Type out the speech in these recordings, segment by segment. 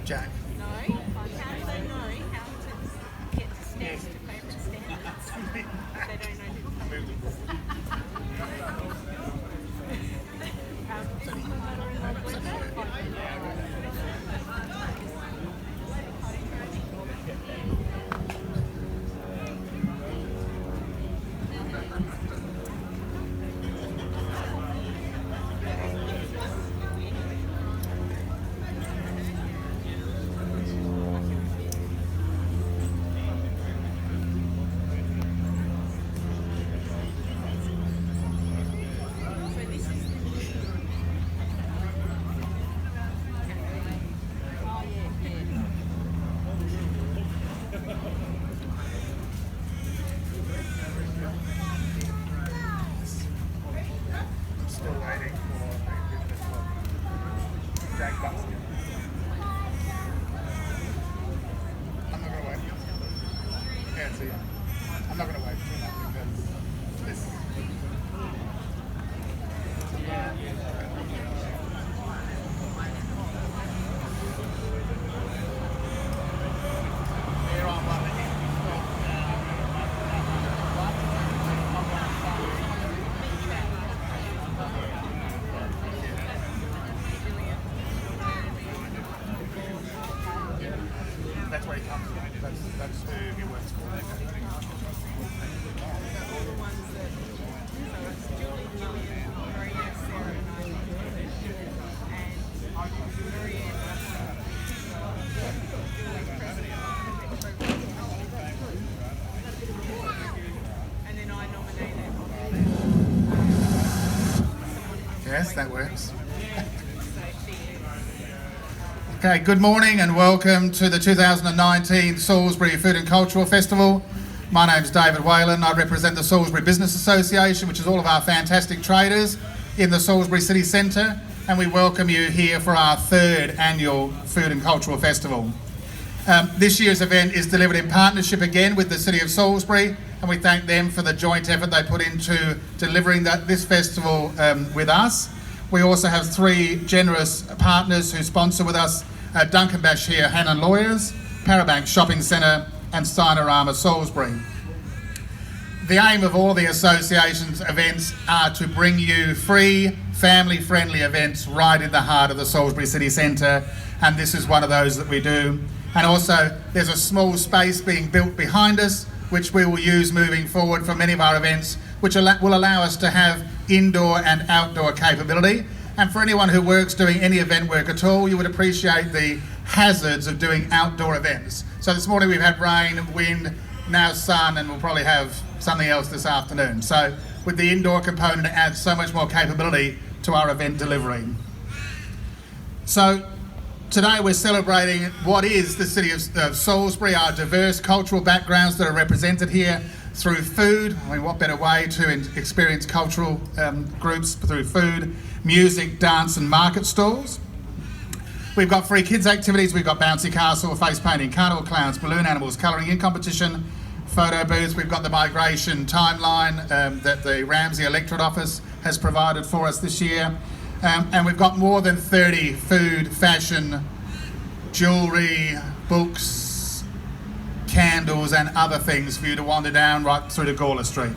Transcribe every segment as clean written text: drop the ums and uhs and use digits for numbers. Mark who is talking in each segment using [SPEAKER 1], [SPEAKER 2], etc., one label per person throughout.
[SPEAKER 1] Jack.
[SPEAKER 2] No, I can't say no. How to get to stand to favourite standards. They don't know
[SPEAKER 1] I'm not going to wait too long because this. That's where he comes from. That's who he works for. Yes, that works. Okay, good morning and welcome to the 2019 Salisbury Food and Cultural Festival. My name's David Whalen. I represent the Salisbury Business Association, which is all of our fantastic traders in the Salisbury City Centre, and we welcome you here for our third annual Food and Cultural Festival. This year's event is delivered in partnership again with the City of Salisbury, and we thank them for the joint effort they put into delivering this festival with us. We also have three generous partners who sponsor with us, Duncan Bashir Hannon Lawyers, Parabank Shopping Centre and Sinorama Salisbury. The aim of all the association's events are to bring you free, family-friendly events right in the heart of the Salisbury City Centre, and this is one of those that we do. And also there's a small space being built behind us which we will use moving forward for many of our events, which will allow us to have indoor and outdoor capability. And for anyone who works doing any event work at all, you would appreciate the hazards of doing outdoor events. So this morning we've had rain, wind, now sun, and we'll probably have something else this afternoon. So with the indoor component, it adds so much more capability to our event delivery. So today we're celebrating what is the city of Salisbury, our diverse cultural backgrounds that are represented here through food. I mean, what better way to experience cultural groups through food, music, dance and market stalls. We've got free kids activities, we've got bouncy castle, face painting, carnival clowns, balloon animals, colouring in competition, photo booths. We've got the migration timeline that the Ramsey Electorate Office has provided for us this year. And we've got more than 30 food, fashion, jewellery, books, candles and other things for you to wander down right through to Gawler Street.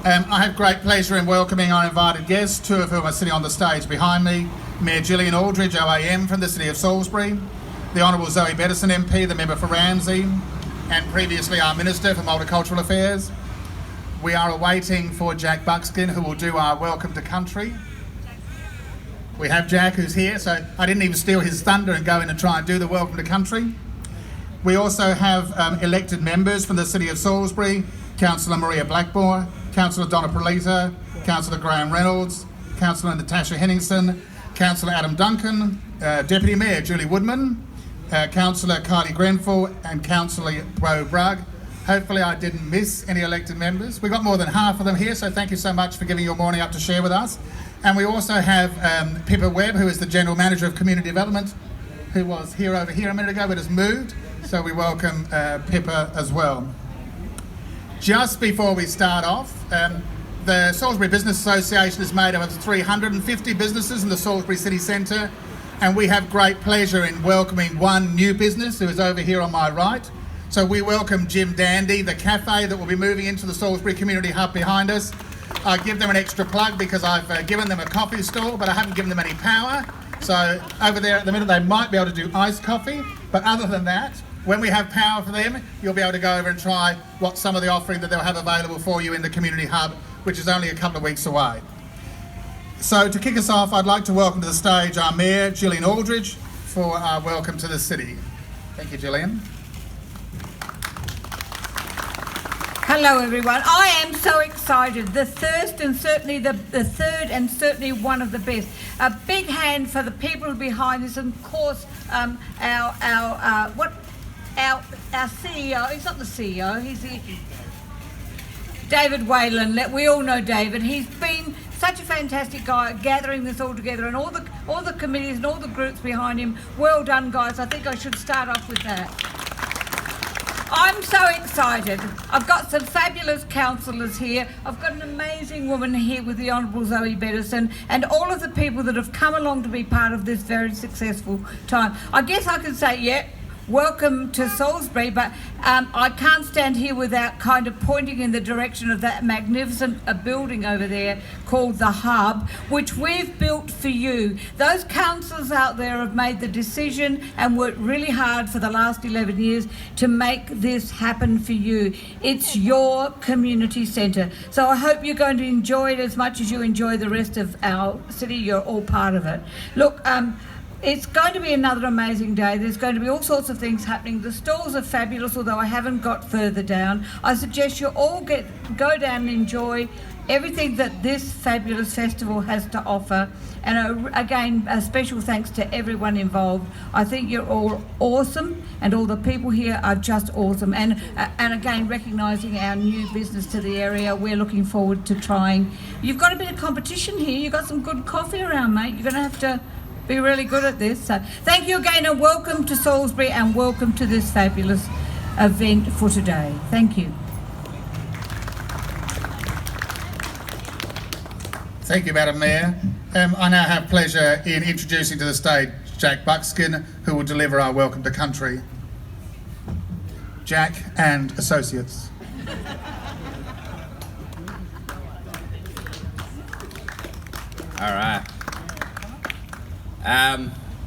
[SPEAKER 1] I have great pleasure in welcoming our invited guests, two of whom are sitting on the stage behind me. Mayor Gillian Aldridge, OAM from the City of Salisbury, the Honourable Zoe Bettison MP, the member for Ramsey, and previously our Minister for Multicultural Affairs. We are awaiting for Jack Buckskin, who will do our Welcome to Country. We have Jack, who's here, so I didn't even steal his thunder and go in and try and do the Welcome to Country. We also have elected members from the City of Salisbury, Councillor Maria Blackmore, Councillor Donna Prelita, Councillor Graham Reynolds, Councillor Natasha Henningson, Councillor Adam Duncan, Deputy Mayor Julie Woodman, Councillor Kylie Grenfell and Councillor Bo Brugg. Hopefully I didn't miss any elected members. We've got more than half of them here, so thank you so much for giving your morning up to share with us. And we also have Pippa Webb, who is the General Manager of Community Development, who was here over here a minute ago but has moved, so we welcome Pippa as well. Just before we start off, the Salisbury Business Association is made up of 350 businesses in the Salisbury City Centre, and we have great pleasure in welcoming one new business who is over here on my right. So we welcome Jim Dandy, the cafe that will be moving into the Salisbury Community Hub behind us. I give them an extra plug because I've given them a coffee stall, but I haven't given them any power. So over there at the minute they might be able to do iced coffee, but other than that, when we have power for them, you'll be able to go over and try what some of the offering that they'll have available for you in the Community Hub, which is only a couple of weeks away. So to kick us off, I'd like to welcome to the stage our Mayor, Gillian Aldridge, for our welcome to the city. Thank you, Gillian.
[SPEAKER 3] Hello everyone, I am so excited. The third and certainly one of the best. A big hand for the people behind this, and of course our CEO, he's not the CEO, he's the David Whalen. We all know David. He's been such a fantastic guy gathering this all together, and all the committees and all the groups behind him. Well done, guys. I think I should start off with that. I'm so excited. I've got some fabulous councillors here. I've got an amazing woman here with the Honourable Zoe Bettison, and all of the people that have come along to be part of this very successful time. I guess I could say, yeah, welcome to Salisbury, but I can't stand here without kind of pointing in the direction of that magnificent building over there called the Hub, which we've built for you. Those councillors out there have made the decision and worked really hard for the last 11 years to make this happen for you. It's your community centre. So I hope you're going to enjoy it as much as you enjoy the rest of our city. You're all part of it. Look, it's going to be another amazing day. There's going to be all sorts of things happening. The stalls are fabulous, although I haven't got further down. I suggest you all go down and enjoy everything that this fabulous festival has to offer. And again, a special thanks to everyone involved. I think you're all awesome, and all the people here are just awesome. And again, recognising our new business to the area, we're looking forward to trying. You've got a bit of competition here. You've got some good coffee around, mate. You're going to have to be really good at this. So thank you again, and welcome to Salisbury, and welcome to this fabulous event for today. Thank you.
[SPEAKER 1] Thank you, Madam Mayor. I now have pleasure in introducing to the stage Jack Buckskin, who will deliver our Welcome to Country. Jack and Associates.
[SPEAKER 4] All right.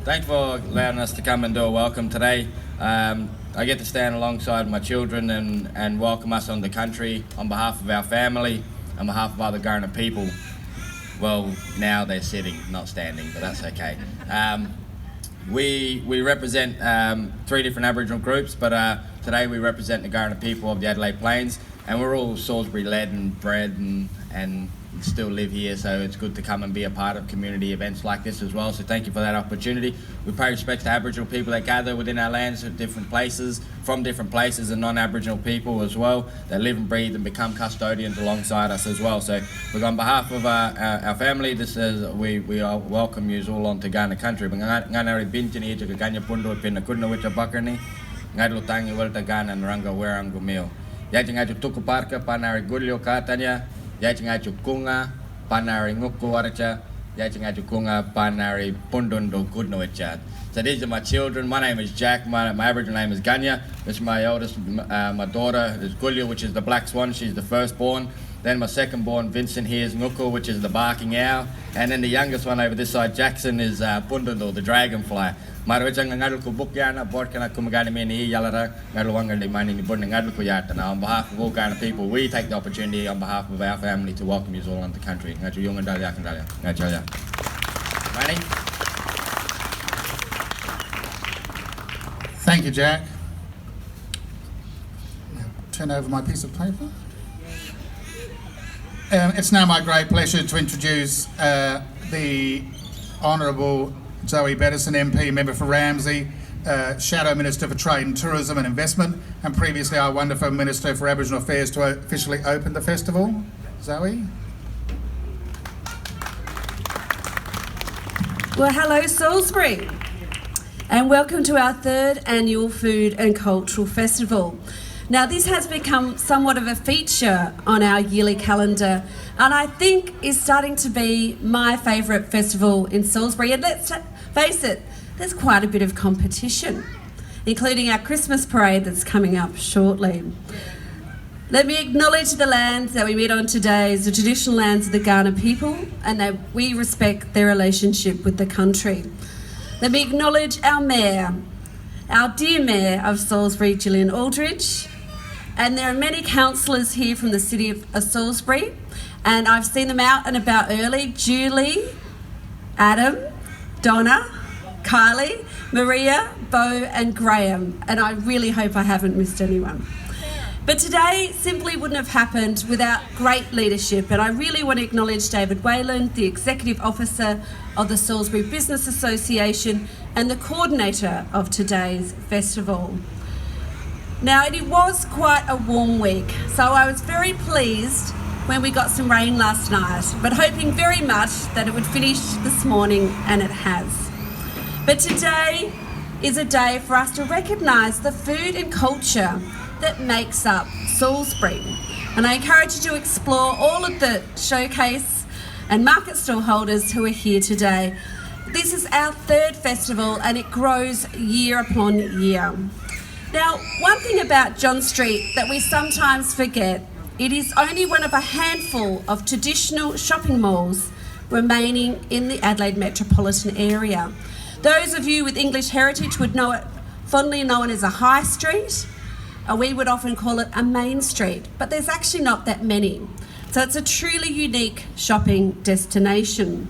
[SPEAKER 4] Thanks for allowing us to come and do a welcome today. I get to stand alongside my children and welcome us on the country on behalf of our family, on behalf of other Gurner people. Well, now they're sitting, not standing, but that's okay. We represent 3 different Aboriginal groups, but today we represent the Kaurna people of the Adelaide Plains, and we're all Salisbury led and bred and still live here, so it's good to come and be a part of community events like this as well. So thank you for that opportunity. We pay respect to Aboriginal people that gather within our lands at different places, from different places, and non-Aboriginal people as well that live and breathe and become custodians alongside us as well. So on behalf of our family, this is we all welcome you all onto Kaurna country. Nganari bintini ito kaganya pundo pina kudna wita bakarni ngadlo tangi walta Kaurna naranga werangu mil. Yati ngaju tuku parka panari gulio katanya. Yaitu ngaju kunga panari nguku waracha, yaitu ngaju kunga panari pundundo gudnoecha. So these are my children. My name is Jack. My Aboriginal name is Ganya. This is my eldest. My daughter is Gulio, which is the black swan. She's the firstborn. Then my second-born, Vincent, here is Nguku, which is the barking owl. And then the youngest one over this side, Jackson, is Pundundo, the dragonfly. Marawachang ngadul ko bukyana, borkana kumagani meni yalara, ngadluwangan ni mani ni bunda ngadul ko yatana. On behalf of all Kaurna people, we take the opportunity on behalf of our family to welcome you all on the country. Ngaju yungan dalya kandalya. Ngaju ya. Mani.
[SPEAKER 1] Thank you, Jack. Turn over my piece of paper. It's now my great pleasure to introduce the Honourable Zoe Bettison MP, Member for Ramsay, Shadow Minister for Trade and Tourism and Investment, and previously our wonderful Minister for Aboriginal Affairs, to officially open the festival. Zoe?
[SPEAKER 5] Well, hello Salisbury, and welcome to our third annual Food and Cultural Festival. Now, this has become somewhat of a feature on our yearly calendar, and I think is starting to be my favourite festival in Salisbury. And let's face it, there's quite a bit of competition, including our Christmas parade that's coming up shortly. Let me acknowledge the lands that we meet on today as the traditional lands of the Kaurna people, and that we respect their relationship with the country. Let me acknowledge our Mayor, our dear Mayor of Salisbury, Gillian Aldridge. And there are many councillors here from the city of Salisbury, and I've seen them out and about early. Julie, Adam, Donna, Kylie, Maria, Bo and Graham, and I really hope I haven't missed anyone. But today simply wouldn't have happened without great leadership, and I really want to acknowledge David Wayland, the Executive Officer of the Salisbury Business Association and the coordinator of today's festival. Now, it was quite a warm week, so I was very pleased when we got some rain last night, but hoping very much that it would finish this morning, and it has. But today is a day for us to recognise the food and culture that makes up Salisbury. And I encourage you to explore all of the showcase and market stall holders who are here today. This is our third festival, and it grows year upon year. Now, one thing about John Street that we sometimes forget, it is only one of a handful of traditional shopping malls remaining in the Adelaide metropolitan area. Those of you with English heritage would know it fondly known as a high street, or we would often call it a main street, but there's actually not that many. So it's a truly unique shopping destination.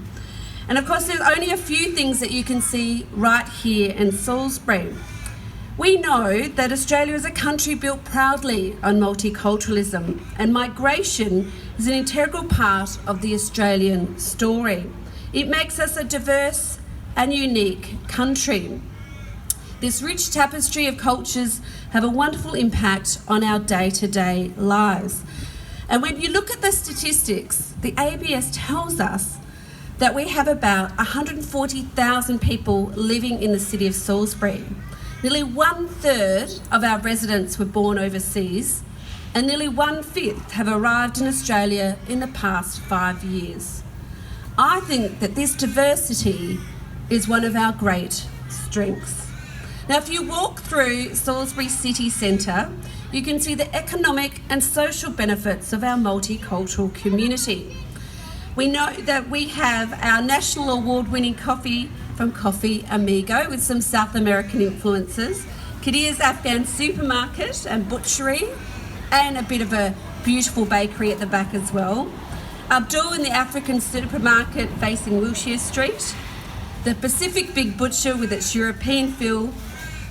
[SPEAKER 5] And of course, there's only a few things that you can see right here in Salisbury. We know that Australia is a country built proudly on multiculturalism, and migration is an integral part of the Australian story. It makes us a diverse and unique country. This rich tapestry of cultures have a wonderful impact on our day-to-day lives. And when you look at the statistics, the ABS tells us that we have about 140,000 people living in the city of Salisbury. Nearly 1/3 of our residents were born overseas, and nearly 1/5 have arrived in Australia in the past 5 years. I think that this diversity is one of our great strengths. Now, if you walk through Salisbury city centre, you can see the economic and social benefits of our multicultural community. We know that we have our national award-winning coffee from Coffee Amigo with some South American influences, Kadir's Afghan supermarket and butchery, and a bit of a beautiful bakery at the back as well. Abdul in the African supermarket facing Wilshire Street, the Pacific Big Butcher with its European feel,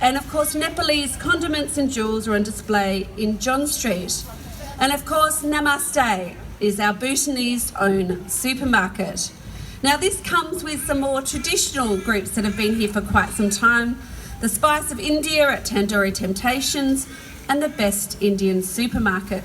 [SPEAKER 5] And of course, Nepalese condiments and jewels are on display in John Street. And of course, Namaste is our Bhutanese own supermarket. Now this comes with some more traditional groups that have been here for quite some time. The Spice of India at Tandoori Temptations and the Best Indian Supermarket.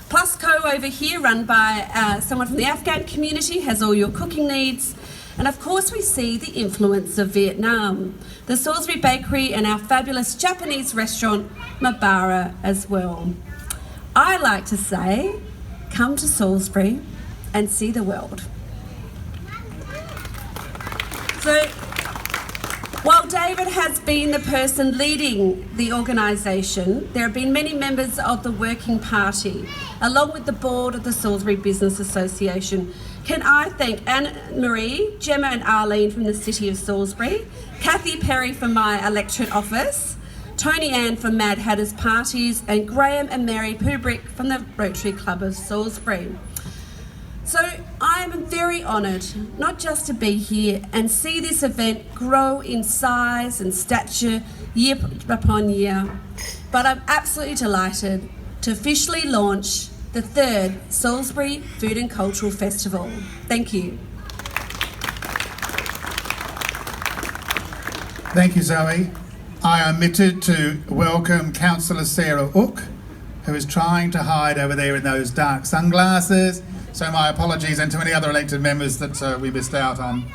[SPEAKER 5] Plus Co over here, run by someone from the Afghan community, has all your cooking needs. And of course we see the influence of Vietnam. The Salisbury Bakery and our fabulous Japanese restaurant, Mabara, as well. I like to say, come to Salisbury and see the world. So, while David has been the person leading the organisation, there have been many members of the Working Party, along with the board of the Salisbury Business Association. Can I thank Anne-Marie, Gemma and Arlene from the City of Salisbury, Kathy Perry from my electorate office, Tony Ann from Mad Hatters Parties, and Graham and Mary Pubrick from the Rotary Club of Salisbury. So I am very honoured not just to be here and see this event grow in size and stature year upon year, but I'm absolutely delighted to officially launch the 3rd Salisbury Food and Cultural Festival. Thank you.
[SPEAKER 1] Thank you, Zoe. I omitted to welcome Councillor Sarah Ook, who is trying to hide over there in those dark sunglasses. So my apologies, and to any other elected members that we missed out on.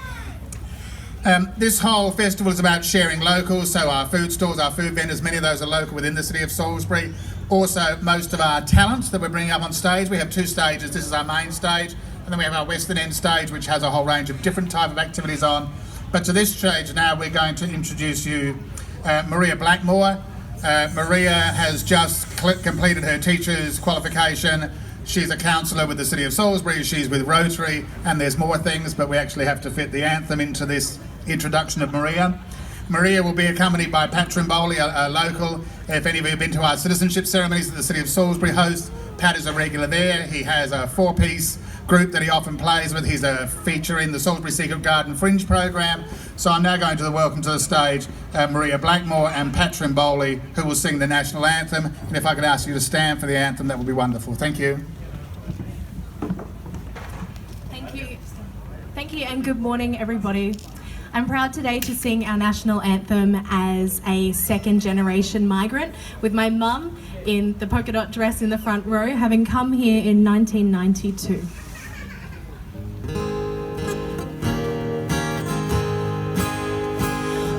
[SPEAKER 1] This whole festival is about sharing locals, so our food stores, our food vendors, many of those are local within the City of Salisbury. Also, most of our talent that we're bringing up on stage. We have 2 stages. This is our main stage, and then we have our Western End stage, which has a whole range of different type of activities on. But to this stage now, we're going to introduce you Maria Blackmore. Maria has just completed her teacher's qualification. She's a councillor with the City of Salisbury, she's with Rotary, and there's more things, but we actually have to fit the anthem into this introduction of Maria. Maria will be accompanied by Patron Bowley, a local. If any of you have been to our citizenship ceremonies that the City of Salisbury hosts, Pat is a regular there. He has a 4-piece group that he often plays with. He's a feature in the Salisbury Secret Garden Fringe program. So I'm now going to welcome to the stage Maria Blackmore and Patron Bowley, who will sing the national anthem. And if I could ask you to stand for the anthem, that would be wonderful. Thank you.
[SPEAKER 6] Thank you and good morning everybody. I'm proud today to sing our national anthem as a 2nd generation migrant with my mum in the polka dot dress in the front row, having come here in 1992.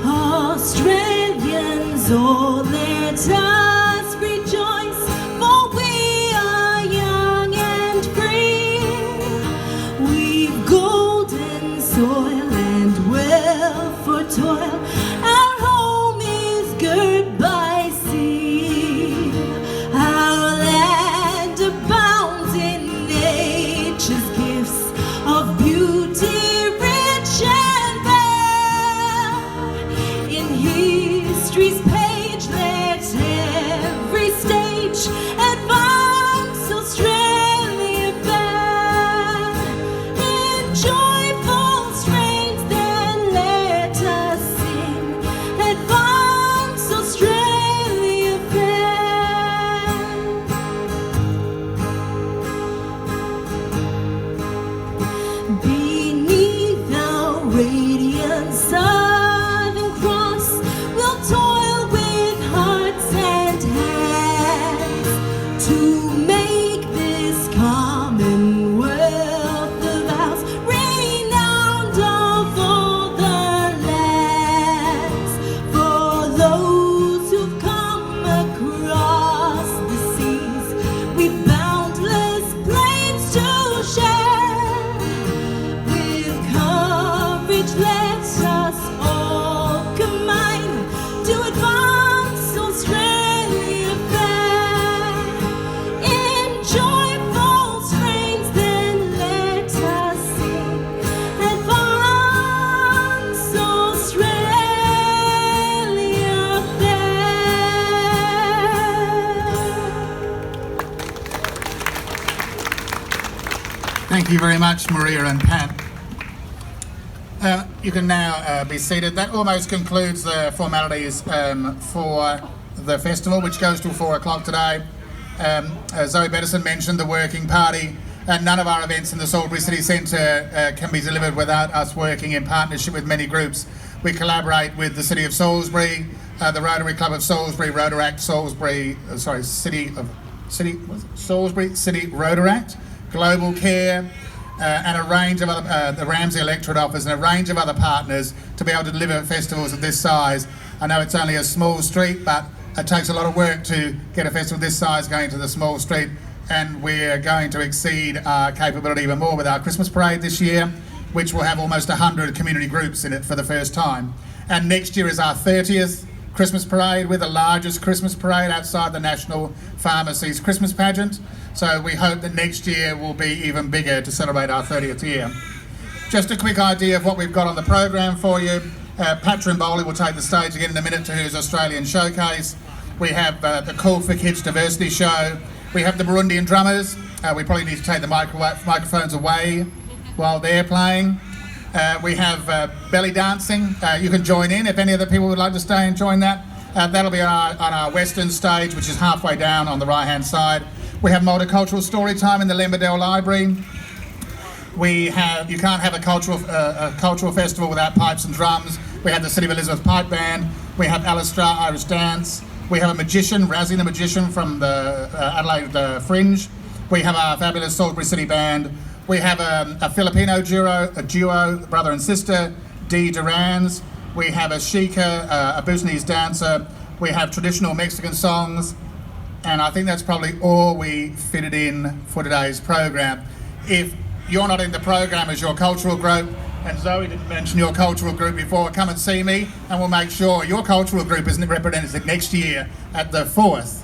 [SPEAKER 7] Australians, oh let us rejoice, for we are young and free. We've golden soil and wealth for toil. Our home is girt by sea. Our land abounds in nature's gifts of beauty, rich and fair. In history's page, let every stage advance Australia fair. In joyful strains, then let us sing, advance Australia fair. Beneath our radiant Southern Cross, we'll toil with hearts and hands to make this commonwealth of ours renowned of all the lands. For those who've come across the seas, we've boundless plains to share. With courage, let us all combine to advance Australia fair. In joyful strains, then let us sing, advance Australia fair.
[SPEAKER 1] Thank you very much, Maria and Pat. You can now be seated. That almost concludes the formalities for the festival, which goes till 4 o'clock today. As Zoe Bettison mentioned, the Working Party, and none of our events in the Salisbury City Centre can be delivered without us working in partnership with many groups. We collaborate with the City of Salisbury, the Rotary Club of Salisbury, Rotaract Salisbury, Salisbury City Rotaract, Global Care, and a range of other, the Ramsey Electorate Office, and a range of other partners to be able to deliver festivals of this size. I know it's only a small street, but it takes a lot of work to get a festival this size going to the small street, and we're going to exceed our capability even more with our Christmas parade this year, which will have almost 100 community groups in it for the first time. And next year is our 30th Christmas parade. We're the largest Christmas parade outside the National Pharmacy's Christmas pageant. So we hope that next year will be even bigger to celebrate our 30th year. Just a quick idea of what we've got on the program for you. Patron Bowley will take the stage again in a minute to his Australian showcase. We have the Call for Kids Diversity Show. We have the Burundian drummers. We probably need to take the microphones away while they're playing. We have belly dancing. You can join in if any other people would like to stay and join that. That'll be on our western stage, which is halfway down on the right-hand side. We have multicultural story time in the Lemberdale Library. You can't have a cultural festival without pipes and drums. We have the City of Elizabeth Pipe Band. We have Alistair Irish Dance. We have a magician, Razzie the Magician from the Adelaide Fringe. We have our fabulous Salisbury City Band. We have a Filipino duo, brother and sister, Dee Durans. We have a Shika, a Busnese dancer. We have traditional Mexican songs. And I think that's probably all we fitted in for today's program. If you're not in the program as your cultural group, and Zoe didn't mention your cultural group before, come and see me and we'll make sure your cultural group is represented next year at the 4th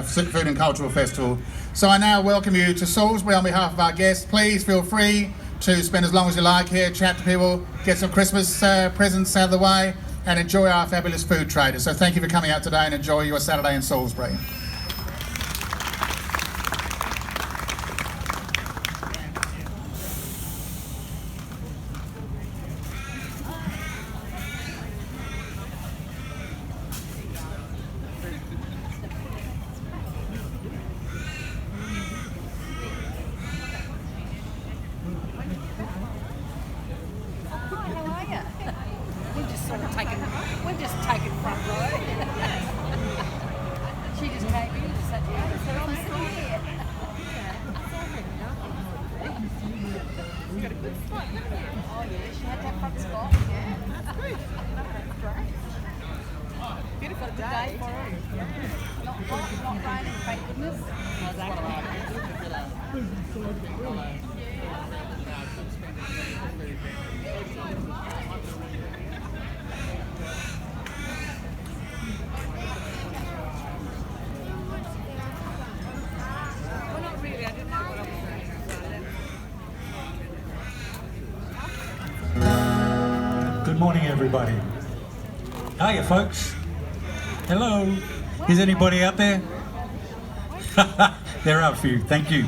[SPEAKER 1] Food and Cultural Festival. So I now welcome you to Salisbury on behalf of our guests. Please feel free to spend as long as you like here, chat to people, get some Christmas presents out of the way, and enjoy our fabulous food traders. So thank you for coming out today and enjoy your Saturday in Salisbury.
[SPEAKER 3] We're just taking front row. She just came in and said, yeah, I'm sitting here. Got a good spot. Oh yeah, she had that front spot. Yeah, that's good. Great. Beautiful day for her. Not hot, not raining, thank goodness.
[SPEAKER 8] Good morning, everybody. Hiya, folks. Hello. Is anybody out there? There are a few. Thank you.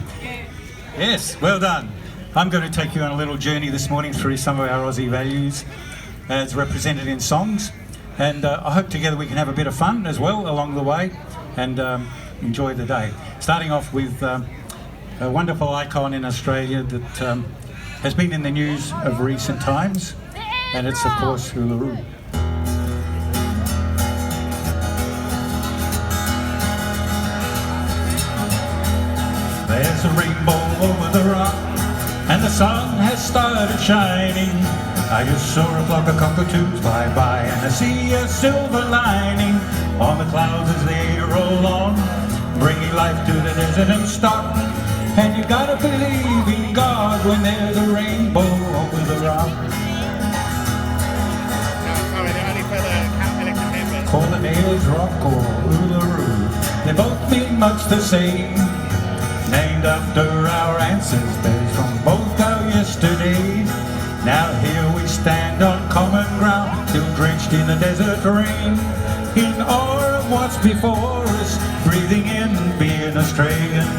[SPEAKER 8] Yes, well done. I'm going to take you on a little journey this morning through some of our Aussie values as represented in songs. And I hope together we can have a bit of fun as well along the way and enjoy the day. Starting off with a wonderful icon in Australia that has been in the news of recent times. And it's, of course, Uluru. There's a rainbow over the rock, and the sun has started shining. I just saw a flock of cockatoos fly by, and I see a silver lining on the clouds as they roll on, bringing life to the desert and stock. And you gotta believe in God when there's a rainbow over the rock. Call the Nails Rock or Uluru, they both mean much the same. Named after our ancestors from both our yesterdays. Now here we stand on common ground, still drenched in the desert rain. In awe of what's before us, breathing in being Australian.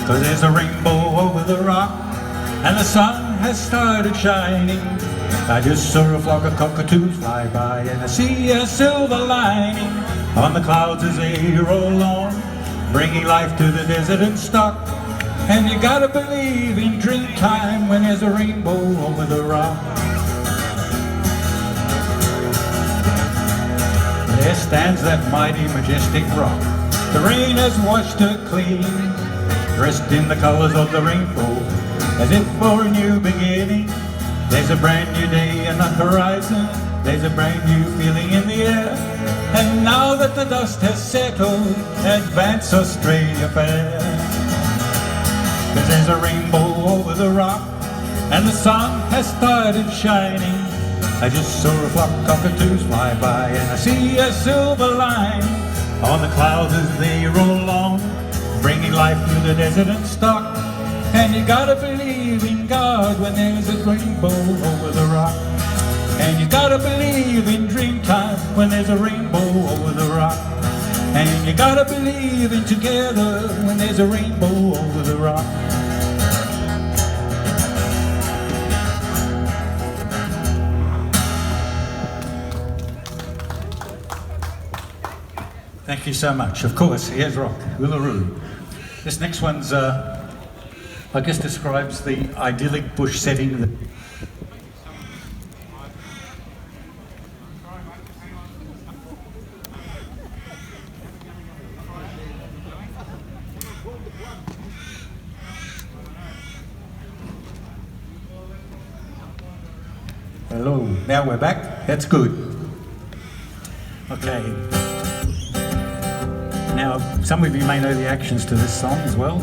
[SPEAKER 8] 'Cause there's a rainbow over the rock, and the sun has started shining. I just saw a flock of cockatoos fly by, and I see a silver lining on the clouds as they roll on, bringing life to the desert and stock. And you gotta believe in dream time when there's a rainbow over the rock. There stands that mighty majestic rock. The rain has washed her clean, dressed in the colors of the rainbow, as if for a new beginning. There's a brand new day on the horizon, there's a brand new feeling in the air. And now that the dust has settled, advance Australia fair. 'Cause there's a rainbow over the rock, and the sun has started shining. I just saw a flock of cockatoos fly by, and I see a silver line on the clouds as they roll on, bringing life to the desert and stock. And you gotta believe in God when there's a rainbow over the rock. And you gotta believe in dreamtime when there's a rainbow over the rock. And you gotta believe in together when there's a rainbow over the rock. Thank you so much. Of course, here's rock, Uluru. This next one's, I guess, describes the idyllic bush setting that Hello, now we're back. That's good. Okay. Now, some of you may know the actions to this song as well.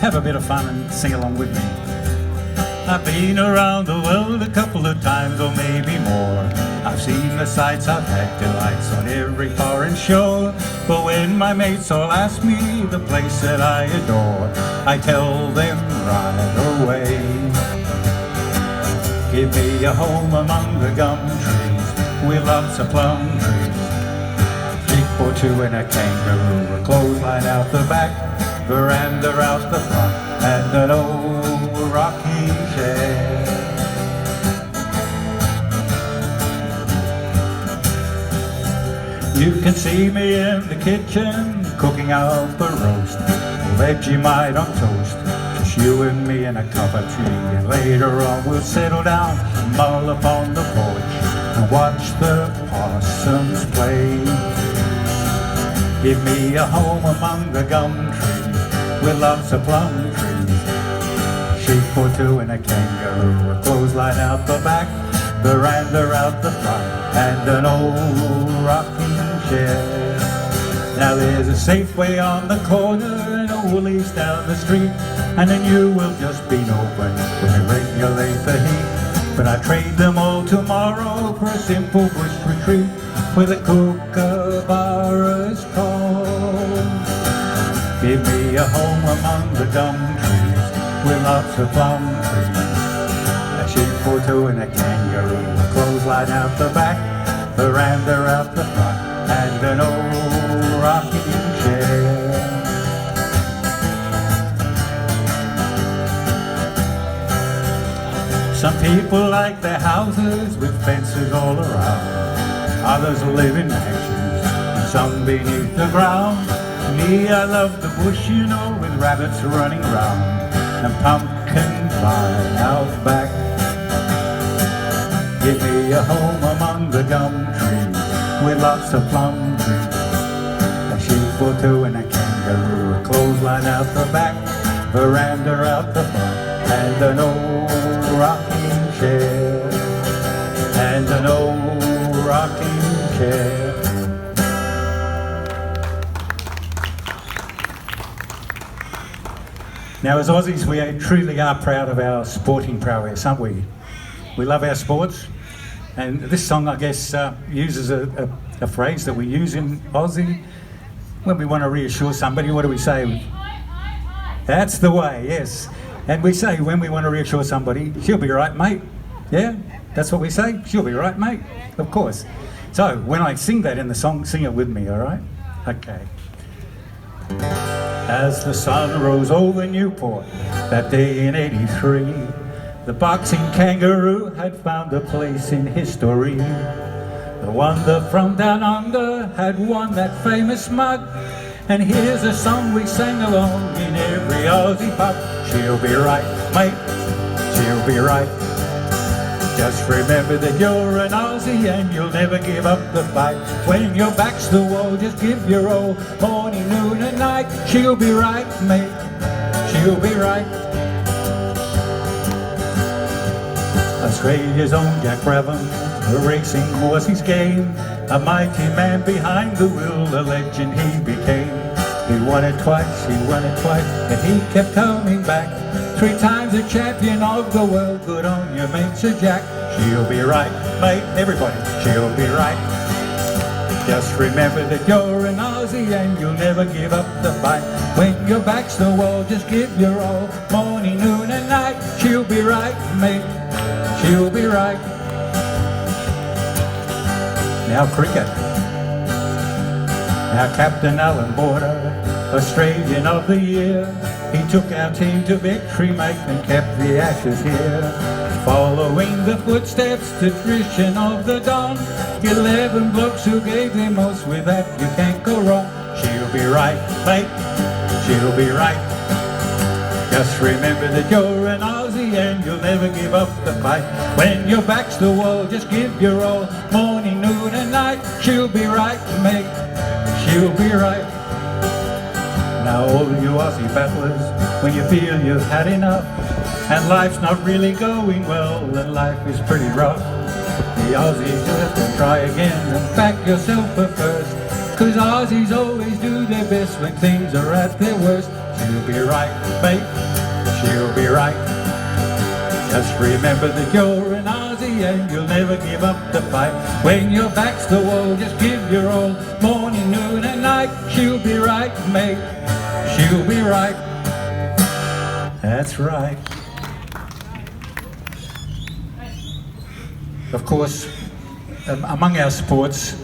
[SPEAKER 8] Have a bit of fun and sing along with me. I've been around the world a couple of times or maybe more. I've seen the sights, I've had delights on every foreign shore. But when my mates all ask me the place that I adore, I tell them right away. Give me a home among the gum trees with lots of plum trees. Sheep or two and a kangaroo, a clothesline out the back, veranda out the front, and an old rocking chair. You can see me in the kitchen cooking up a roast, Vegemite on toast, just you and me and a cup of tea. And later on we'll settle down, mull upon the porch, and watch the possums play. Give me a home among the gum trees with lots of plum trees. Sheep or two and a kangaroo, a clothesline out the back, veranda out the front, and an old rocking chair. Now there's a Safeway on the corner and a Woolies down the street, and then you will just be open when they regulate the heat. But I trade them all tomorrow for a simple bush retreat with a kookaburra's call. Give me a home among the gum trees with lots of plum trees. A sheep or two and a kangaroo, a clothesline out the back, veranda out the front, and an old rocking chair. Some people like their houses with fences all around. Others live in mansions, and some beneath the ground. Me, I love the bush, you know, with rabbits running round and pumpkin pie out back. Give me a home among the gum trees with lots of plum trees. A sheep or two and a kangaroo, a clothesline out the back, veranda out the front, and an old rocking chair, and an old rocking chair. Now, as Aussies, we truly are proud of our sporting prowess, aren't we? We love our sports, and this song, I guess, uses a phrase that we use in Aussie when we want to reassure somebody. What do we say? That's the way, yes. And we say when we want to reassure somebody, she'll be right, mate. Yeah, that's what we say. She'll be right, mate. Of course. So when I sing that in the song, sing it with me, all right? Okay. As the sun rose over Newport that day in '83, The boxing kangaroo had found a place in history. The wonder from down under had won that famous mug. And here's a song we sang along in every Aussie pub. She'll be right, mate, she'll be right. Just remember that you're an Aussie and you'll never give up the fight. When your back's the wall, just give your all, morning, noon and night. She'll be right, mate, she'll be right. Australia's own Jack Brabham, racing was his game. A mighty man behind the wheel, a legend he became. He won it twice, and he kept coming back. 3 times a champion of the world, good on your mate Sir Jack. She'll be right, mate, everybody, she'll be right. Just remember that you're an Aussie and you'll never give up the fight. When your back's the wall, just give your all, morning, noon and night. She'll be right, mate, she'll be right. Now cricket. Now Captain Alan Border, Australian of the Year. He took our team to victory, mate, and kept the Ashes here. Following the footsteps, the tradition of the Don. 11 blokes who gave their most, with that you can't go wrong. She'll be right, mate, she'll be right. Just remember that you're an Aussie and you'll never give up the fight. When your back's the wall, just give your all, morning, noon and night. She'll be right, mate, she'll be right. Now all you Aussie battlers, when you feel you've had enough and life's not really going well and life is pretty rough, the Aussies have to try again and back yourself at first. 'Cause Aussies always do their best when things are at their worst. She'll be right, mate, she'll be right. Just remember that you're an Aussie and you'll never give up the fight. When your back's the wall, just give your all, morning, noon and night. She'll be right, mate, she'll be right. That's right. Of course, among our sports,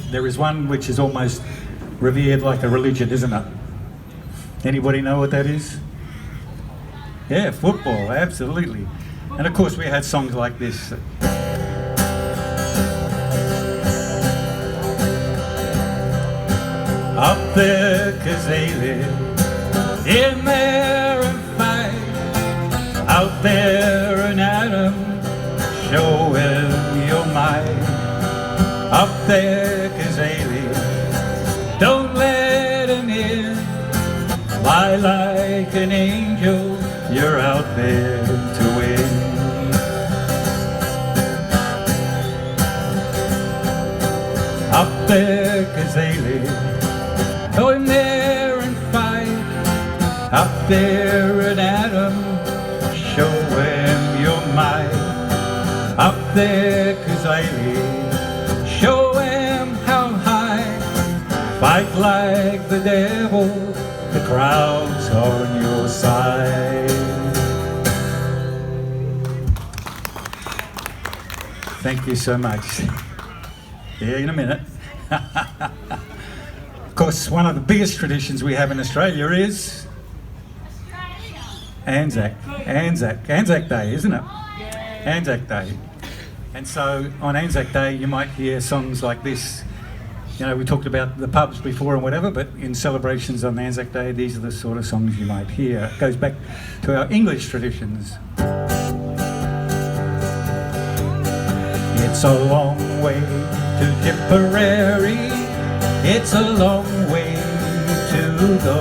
[SPEAKER 8] there is one which is almost revered like a religion, isn't it? Anybody know what that is? Yeah, football, absolutely. And of course we had songs like this. Up there, 'cause they live in there and fight. Out there, an atom, show him your might. Up there, 'cause they live, don't let him in. Fly like an angel, you're out there to win. Up there, 'cause they live, go in there and fight. Up there, an atom, show him your might. Up there, 'cause I live, show him how high. Fight like the devil, the crowd's on your side. Thank you so much. Yeah, in a minute. Of course, one of the biggest traditions we have in Australia is Anzac Day, isn't it? Anzac Day. And so on Anzac Day you might hear songs like this. You know, we talked about the pubs before and whatever, but in celebrations on Anzac Day, these are the sort of songs you might hear. It goes back to our English traditions. It's a long way to Tipperary, it's a long way to go.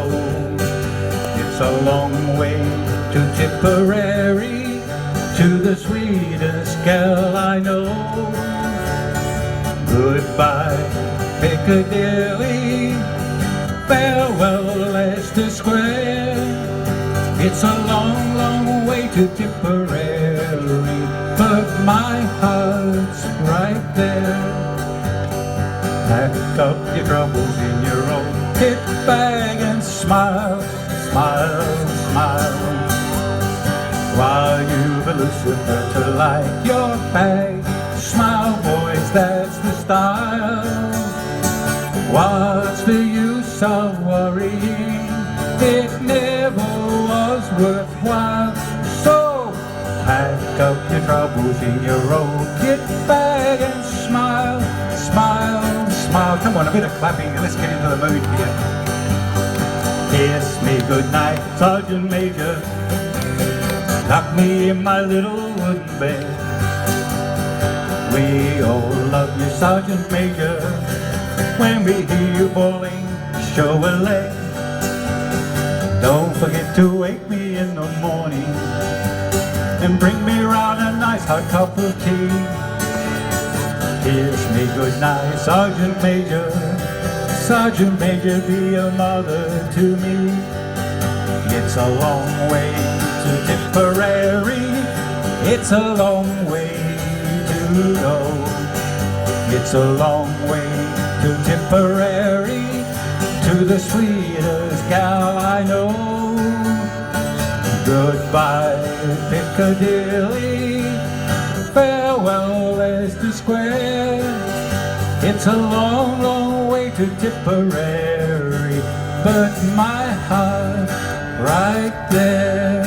[SPEAKER 8] It's a long way to Tipperary, to the sweetest gal I know. Goodbye Piccadilly, farewell Leicester Square. It's a long, long way to Tipperary, but my heart's right there. Pack up your troubles in your old kit bag and smile, smile, smile, while you've a Lucifer to light your bag. Smile, boys, that's the style. What's the use of worrying? It never was worthwhile. So pack up your troubles in your old kit bag and smile, smile, smile. Come on, a bit of clapping and let's get into the mood here. Kiss me goodnight, Sergeant Major. Tuck me in my little wooden bed. We all love you, Sergeant Major. When we hear you bawling, show a leg. Don't forget to wake me in the morning and bring me round a nice hot cup of tea. Kiss me goodnight, Sergeant Major. Sergeant Major, be a mother to me. It's a long way to Tipperary. It's a long way to go. It's a long way to Tipperary, to the sweetest gal I know. Goodbye, Piccadilly. Farewell, Leicester Square. It's a long, long way to Tipperary, but my heart right there.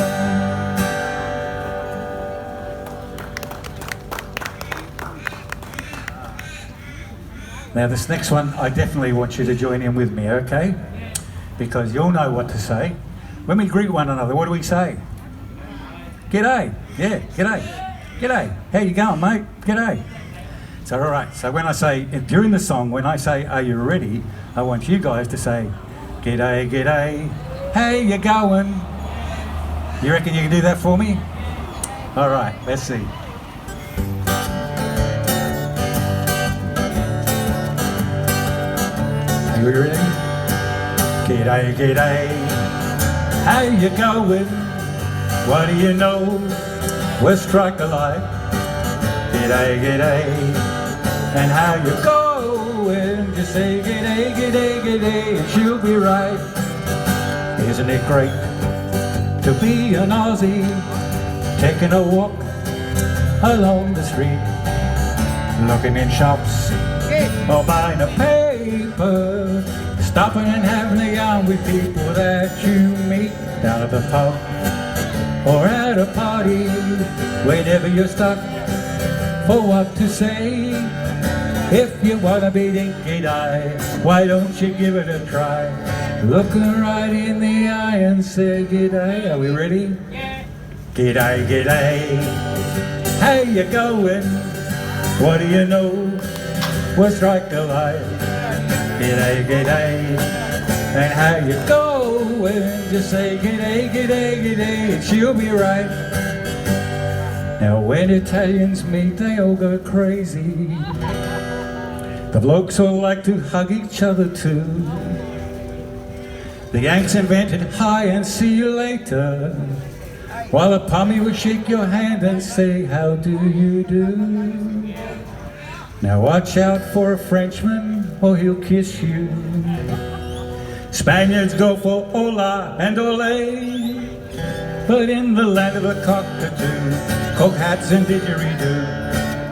[SPEAKER 8] Now this next one, I definitely want you to join in with me, okay? Because you'll know what to say. When we greet one another, what do we say? G'day. Yeah, g'day. G'day. How you going, mate? G'day. So all right, so when I say, during the song, when I say, are you ready? I want you guys to say, g'day, g'day. How you going? You reckon you can do that for me? All right, let's see. Are you ready? G'day, g'day. How you going? What do you know? We'll strike a light. G'day, g'day. And how you going? Just say g'day, g'day, g'day, and she'll be right. Isn't it great to be an Aussie, taking a walk along the street, looking in shops or buying a paper, stopping and having a yarn with people that you meet down at the pub or at a party, whenever you're stuck for what to say. If you wanna be dinky-die, why don't you give it a try? Look her right in the eye and say g'day. Are we ready? Yeah. G'day, g'day. How you going? What do you know? We'll strike a light. G'day, g'day. And how you going? Just say g'day, g'day, g'day, and she'll be right. Now when Italians meet, they all go crazy. The blokes all like to hug each other too. The Yanks invented hi and see you later, while a pommy would shake your hand and say, how do you do? Now watch out for a Frenchman or he'll kiss you. Spaniards go for hola and ole, but in the land of the cockatoo, cock hats and didgeridoo.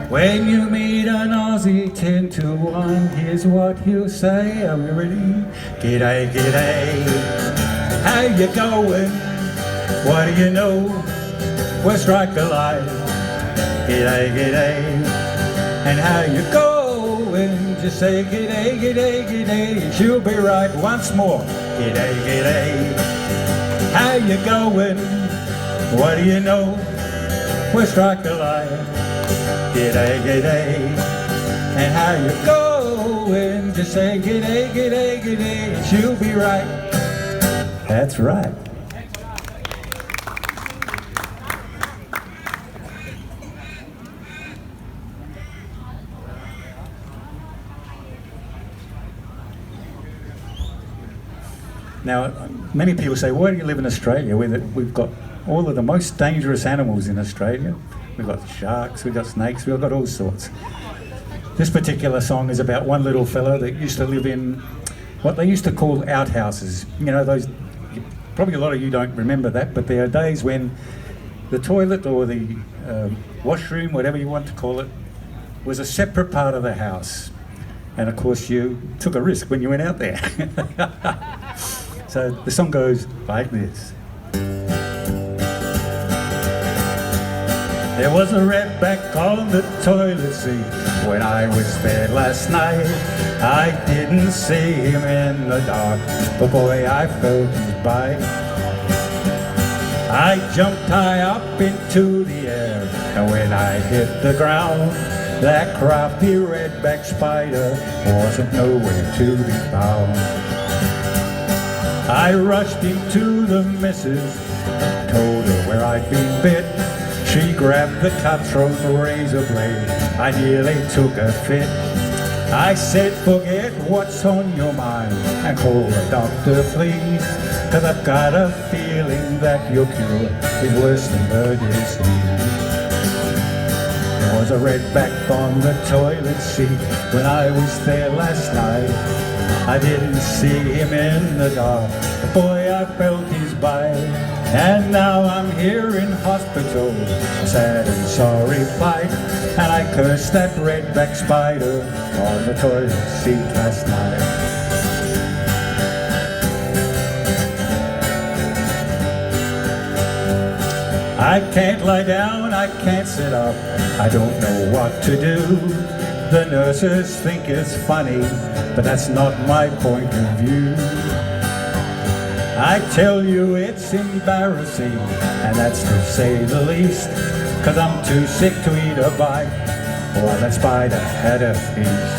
[SPEAKER 8] When you meet an Aussie 10 to 1, here's what he'll say. Are we ready? G'day, g'day. How you going? What do you know? We'll strike a light. G'day, g'day. And how you going? Just say g'day, g'day, g'day, and she'll be right. Once more. G'day, g'day. How you going? What do you know? We'll strike a light. G'day, g'day, and how you going? Just say g'day, g'day, g'day, and she'll be right. That's right. Now, many people say, why do you live in Australia? We've got all of the most dangerous animals in Australia. We've got sharks, we've got snakes, we've got all sorts. This particular song is about one little fella that used to live in what they used to call outhouses. You know, those, probably a lot of you don't remember that, but there are days when the toilet or the washroom, whatever you want to call it, was a separate part of the house. And of course you took a risk when you went out there. So the song goes like this. There was a redback on the toilet seat when I was there last night. I didn't see him in the dark, but boy, I felt his bite. I jumped high up into the air, and when I hit the ground, that crafty redback spider wasn't nowhere to be found. I rushed into the missus, told her where I'd been bit. She grabbed the cutthroat razor blade, I nearly took a fit. I said, forget what's on your mind and call the doctor please, 'cause I've got a feeling that your cure is worse than the disease. There was a redback on the toilet seat when I was there last night. I didn't see him in the dark, but boy, I felt his bite. And now I'm here in hospital, a sad and sorry plight. And I cursed that redback spider on the toilet seat last night. I can't lie down, I can't sit up, I don't know what to do. The nurses think it's funny, but that's not my point of view. I tell you it's embarrassing, and that's to say the least, 'cause I'm too sick to eat a bite while that spider had a feast.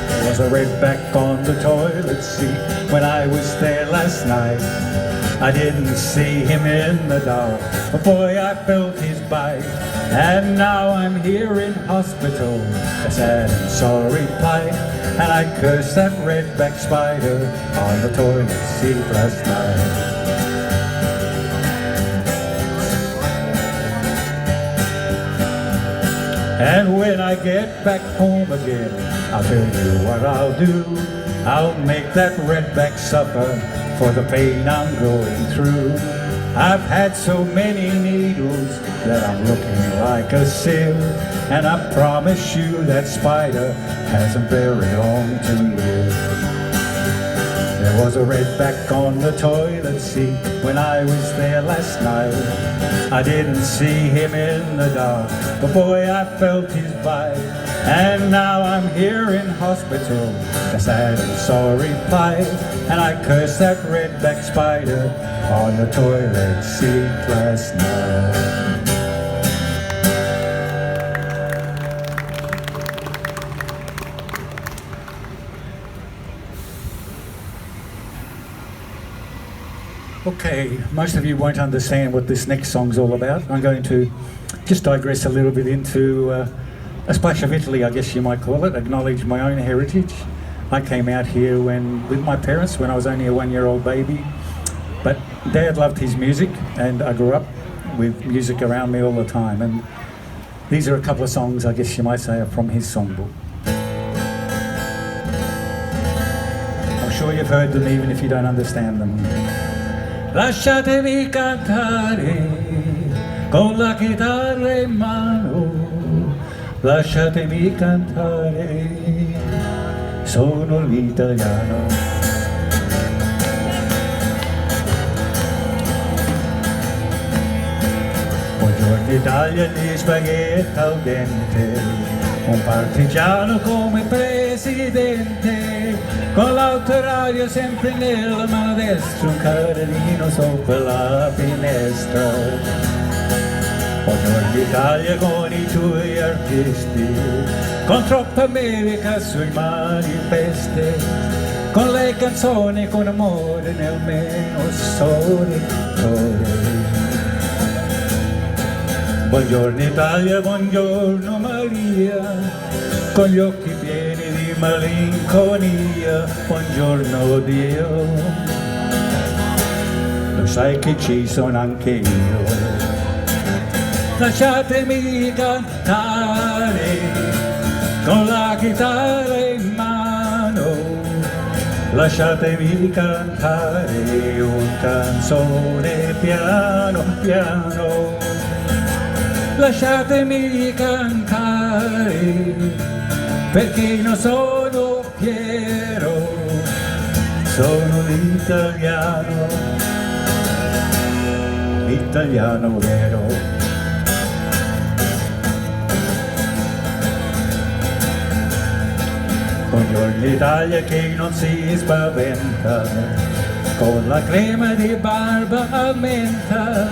[SPEAKER 8] There was a redback on the toilet seat when I was there last night. I didn't see him in the dark, but boy, I felt his bite. And now I'm here in hospital, a sad and sorry plight. And I cursed that redback spider on the toilet seat last night. And when I get back home again, I'll tell you what I'll do. I'll make that redback suffer for the pain I'm going through. I've had so many needles that I'm looking like a sieve, and I promise you that spider hasn't very long to live. There was a redback on the toilet seat when I was there last night. I didn't see him in the dark, but boy, I felt his bite. And now I'm here in hospital, a sad and sorry plight. And I cursed that redback spider on the toilet seat last night. Okay, most of you won't understand what this next song's all about. I'm going to just digress a little bit into a splash of Italy, I guess you might call it, acknowledge my own heritage. I came out here with my parents when I was only a one-year-old baby, but Dad loved his music and I grew up with music around me all the time, and these are a couple of songs I guess you might say are from his songbook. I'm sure you've heard them even if you don't understand them. Lasciatemi cantare con la chitarra in mano, lasciatemi cantare, sono l'italiano. Buongiorno Italia, gli spaghetti al dente, un partigiano come presidente, con l'autoradio sempre nella mano destra, un carrellino sopra la finestra. Buongiorno Italia con i tuoi artisti, con troppa America sui manifesti, con le canzoni con amore nel meno solitore. Buongiorno Italia, buongiorno Maria, con gli occhi pieni di malinconia, buongiorno Dio, lo sai che ci sono anche io. Lasciatemi cantare con la chitarra in mano, lasciatemi cantare una canzone piano piano. Lasciatemi cantare perché non sono fiero, sono l'italiano, l'italiano vero. Buongiorno Italia che non si spaventa, con la crema di barba a menta,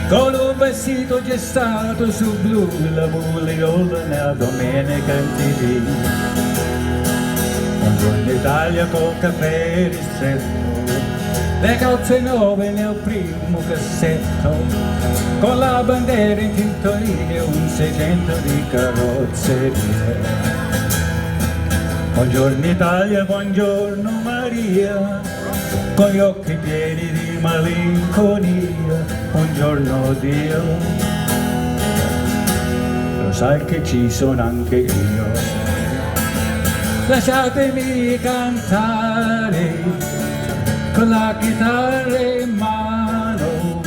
[SPEAKER 8] con un vestito gestato su blu, la bugliola nella domenica in TV. Buongiorno Italia con caffè ristretto, le calze nuove nel primo cassetto, con la bandiera in tintoria, un 600 di carrozzeria. Buongiorno Italia, buongiorno Maria, con gli occhi pieni di malinconia, buongiorno Dio, lo sai che ci sono anche io. Lasciatemi cantare con la chitarra in mano,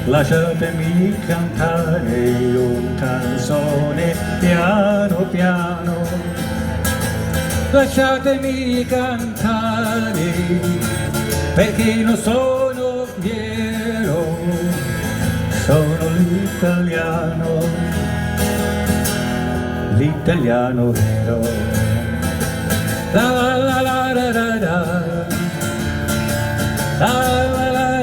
[SPEAKER 8] lasciatemi cantare una canzone piano piano. Lasciatemi cantare perché non sono fiero, sono l'italiano vero. La la la la la la la la la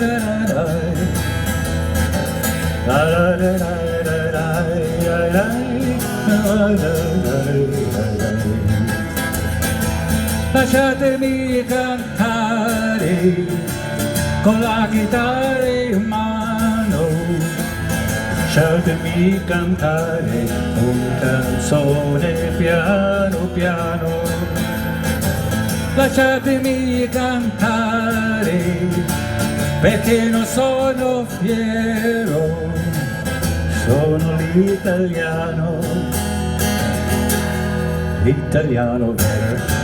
[SPEAKER 8] la la la la la la la. Lasciatemi cantare con la chitarra in mano, lasciatemi cantare una canzone piano piano. Lasciatemi cantare perché non sono fiero, sono l'italiano vero.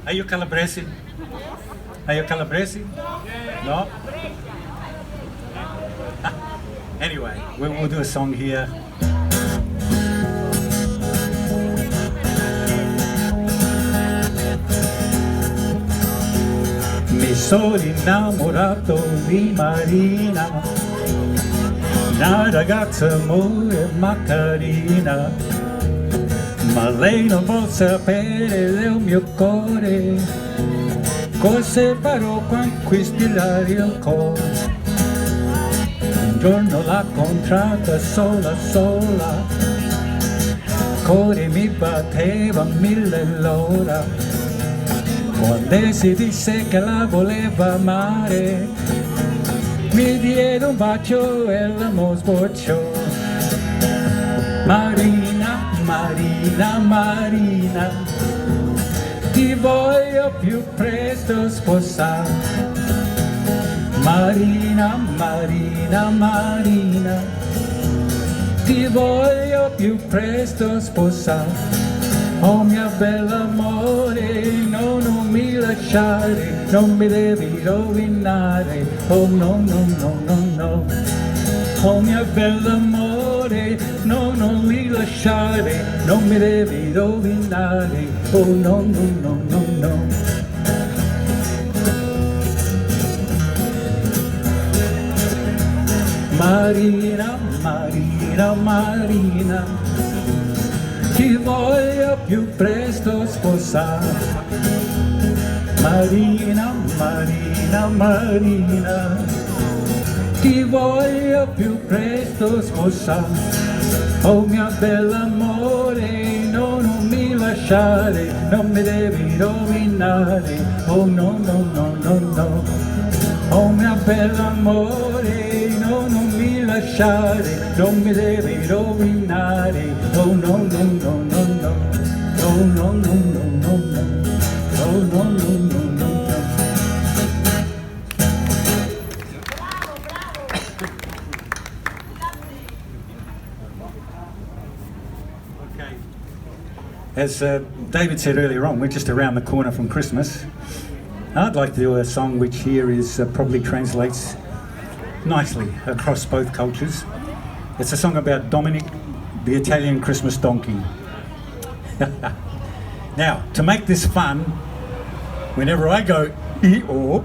[SPEAKER 8] Are you Calabrese? Are you Calabrese? No? Anyway, we'll do a song here. Mi sono innamorato di Marina, una ragazza amore ma carina, ma lei non vuol sapere del mio cuore, cosa farò conquistare il cuore. Un giorno l'ho incontrata sola sola, il cuore mi batteva 1000 l'ora, quando si disse che la voleva amare, mi diede un bacio e l'amore sbocciò. Marina, Marina, Marina, ti voglio più presto sposare. Marina, Marina, Marina, ti voglio più presto sposare. Oh mia bella amore, no, non mi lasciare, non mi devi rovinare. Oh no, no, no, no, no. Oh mia bella amore, no, non mi lasciare, non mi devi rovinare. Oh no, no, no, no, no. Marina, Marina, Marina, ti voglio più presto sposare. Marina, Marina, Marina, ti voglio più presto sposare. Oh mia bella amore, no, non mi lasciare, non mi devi rovinare. Oh no, no, no, no, no. Oh mia bella amore, no, non mi lasciare, non mi devi rovinare. Oh no, no, no, no, no. Oh no, no, no, no, no. Oh no, no, no, no, no. Okay. As David said earlier on, we're just around the corner from Christmas. I'd like to do a song which here is probably translates nicely across both cultures. It's a song about Dominic, the Italian Christmas donkey. Now, to make this fun, whenever I go E-O,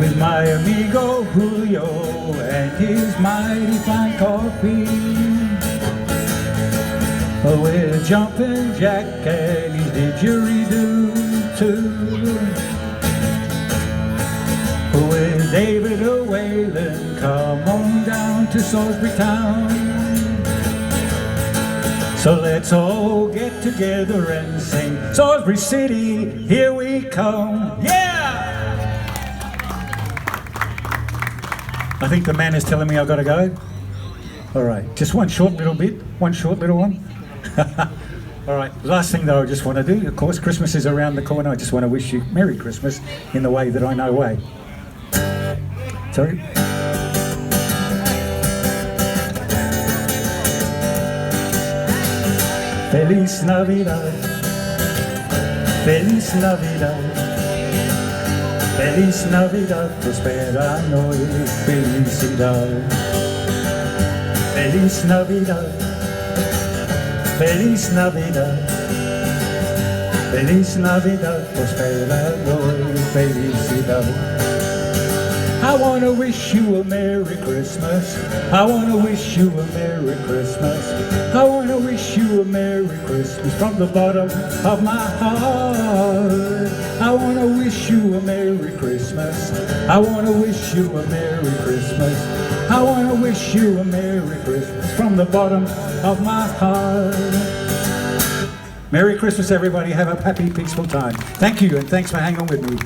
[SPEAKER 8] with my amigo Julio and his mighty fine coffee. With Jumpin' Jack and his didgeridoo too. With David Whalen, come on down to Salisbury town. So let's all get together and sing Salisbury City, here we come. Yeah! I think the man is telling me I've got to go. All right, just one short little bit, one short little one. All right, last thing that I just want to do, of course, Christmas is around the corner. I just want to wish you Merry Christmas in the way that I know way. Sorry. Feliz Navidad, Feliz Navidad, Feliz Navidad, prospera y felicidad. Feliz Navidad, Feliz Navidad, Feliz Navidad, prospera y felicidad. I want to wish you a Merry Christmas. I want to wish you a Merry Christmas. I want to wish you a Merry Christmas from the bottom of my heart. I want to wish you a Merry Christmas. I want to wish you a Merry Christmas. I want to wish you a Merry Christmas from the bottom of my heart. Merry Christmas, everybody. Have a happy, peaceful time. Thank you, and thanks for hanging with me.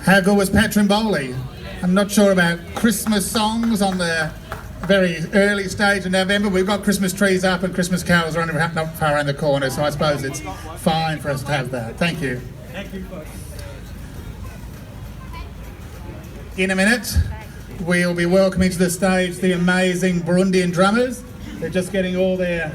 [SPEAKER 1] How good was Patron Bowley? I'm not sure about Christmas songs on the very early stage of November. We've got Christmas trees up and Christmas carols are not far around the corner, so I suppose it's fine for us to have that. Thank you.
[SPEAKER 8] Thank you, folks.
[SPEAKER 1] In a minute, we'll be welcoming to the stage the amazing Burundian drummers. They're just getting all their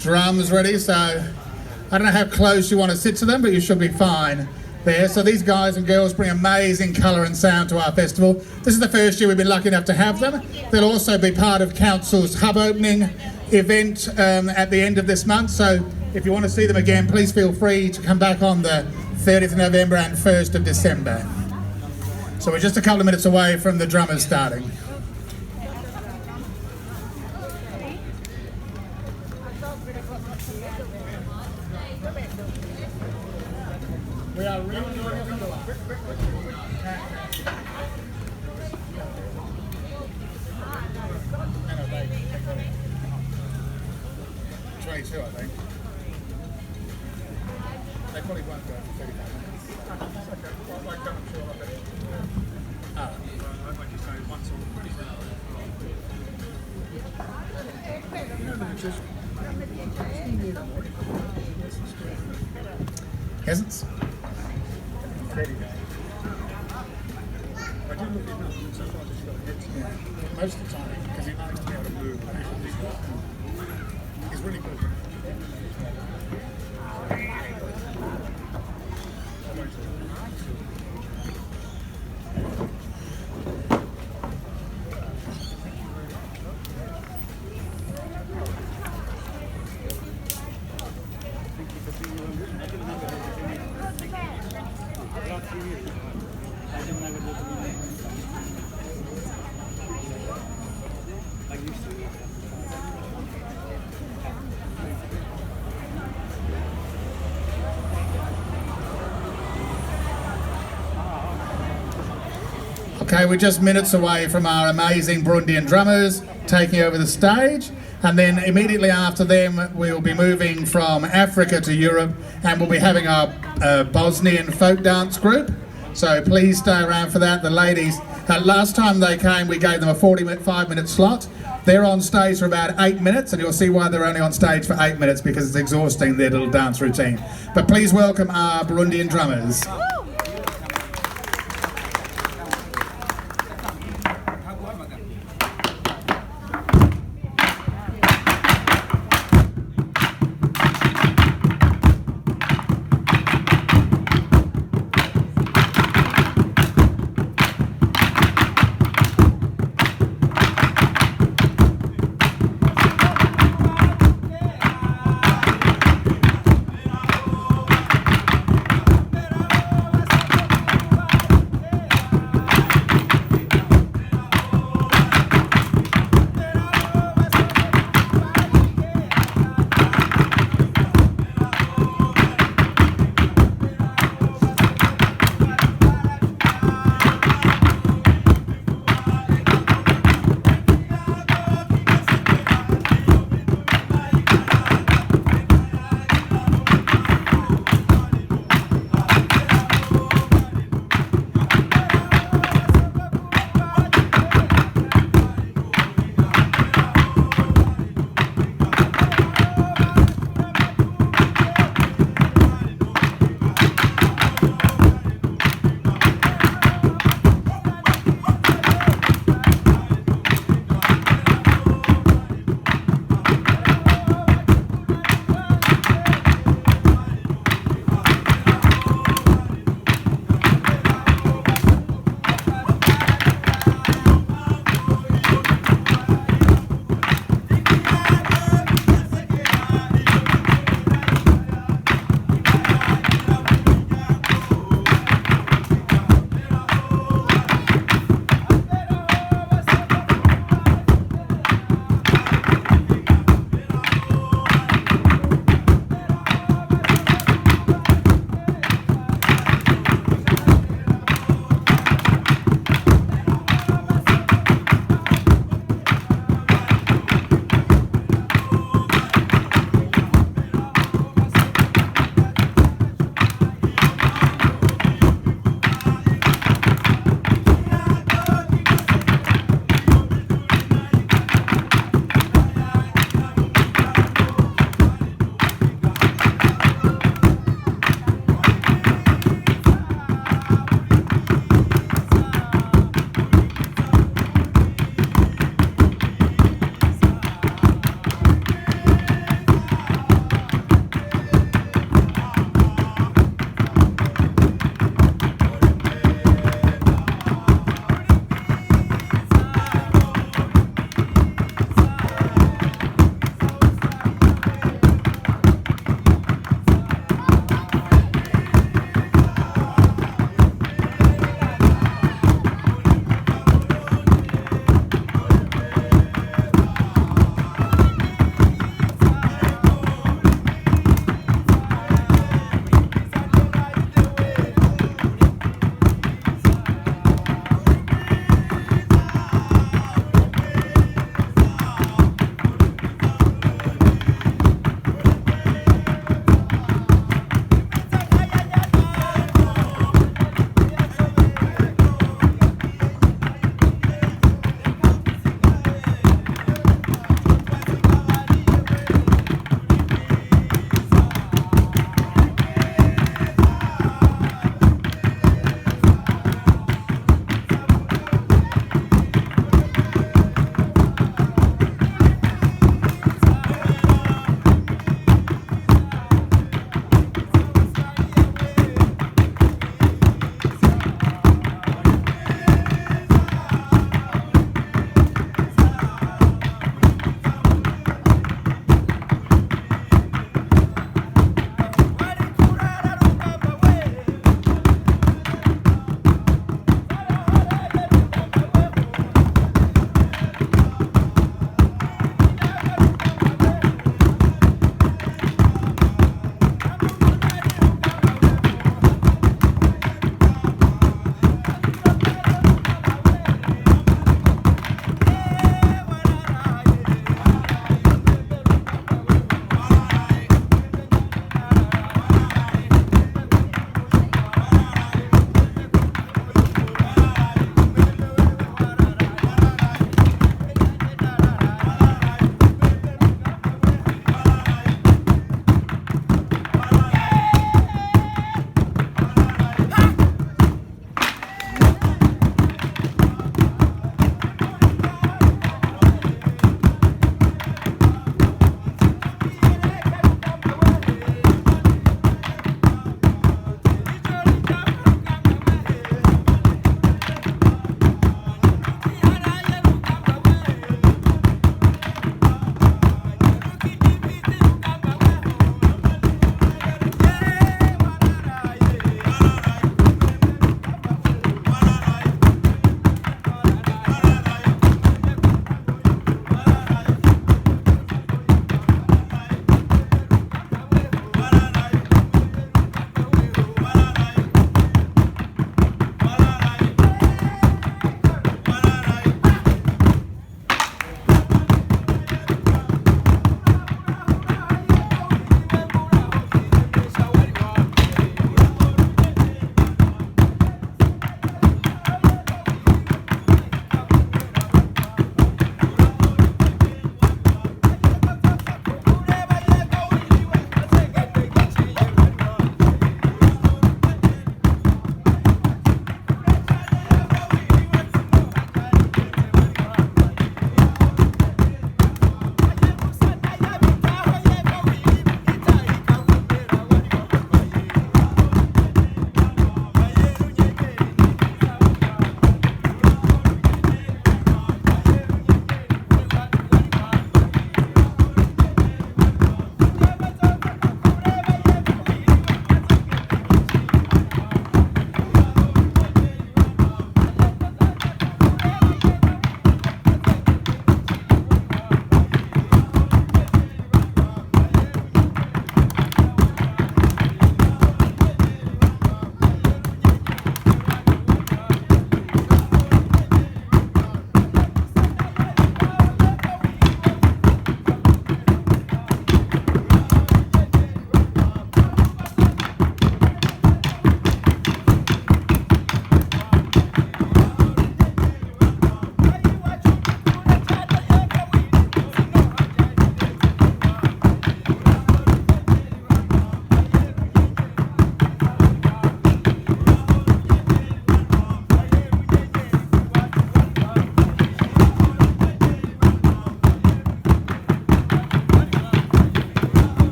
[SPEAKER 1] drums ready, so I don't know how close you want to sit to them, but you should be fine there. So these guys and girls bring amazing colour and sound to our festival. This is the first year we've been lucky enough to have them. They'll also be part of Council's hub opening event at the end of this month, so if you want to see them again, please feel free to come back on the 30th of November and 1st of December. So we're just a couple of minutes away from the drummers starting. We are really I think. They probably won't go for 35 minutes. Okay, well, I'm sure I'll bet. I'd like to say once or Peasants? 30 days. I do look at them, so far just got hit. Yeah. Most of the time, because he likes to be able to move. He's really good. Thank you for being Okay, we're just minutes away from our amazing Burundian drummers taking over the stage, and then immediately after them we'll be moving from Africa to Europe, and we'll be having our Bosnian folk dance group. So please stay around for that. The ladies, last time they came we gave them a 45-minute slot. They're on stage for about 8 minutes, and you'll see why they're only on stage for 8 minutes, because it's exhausting, their little dance routine. But please welcome our Burundian drummers.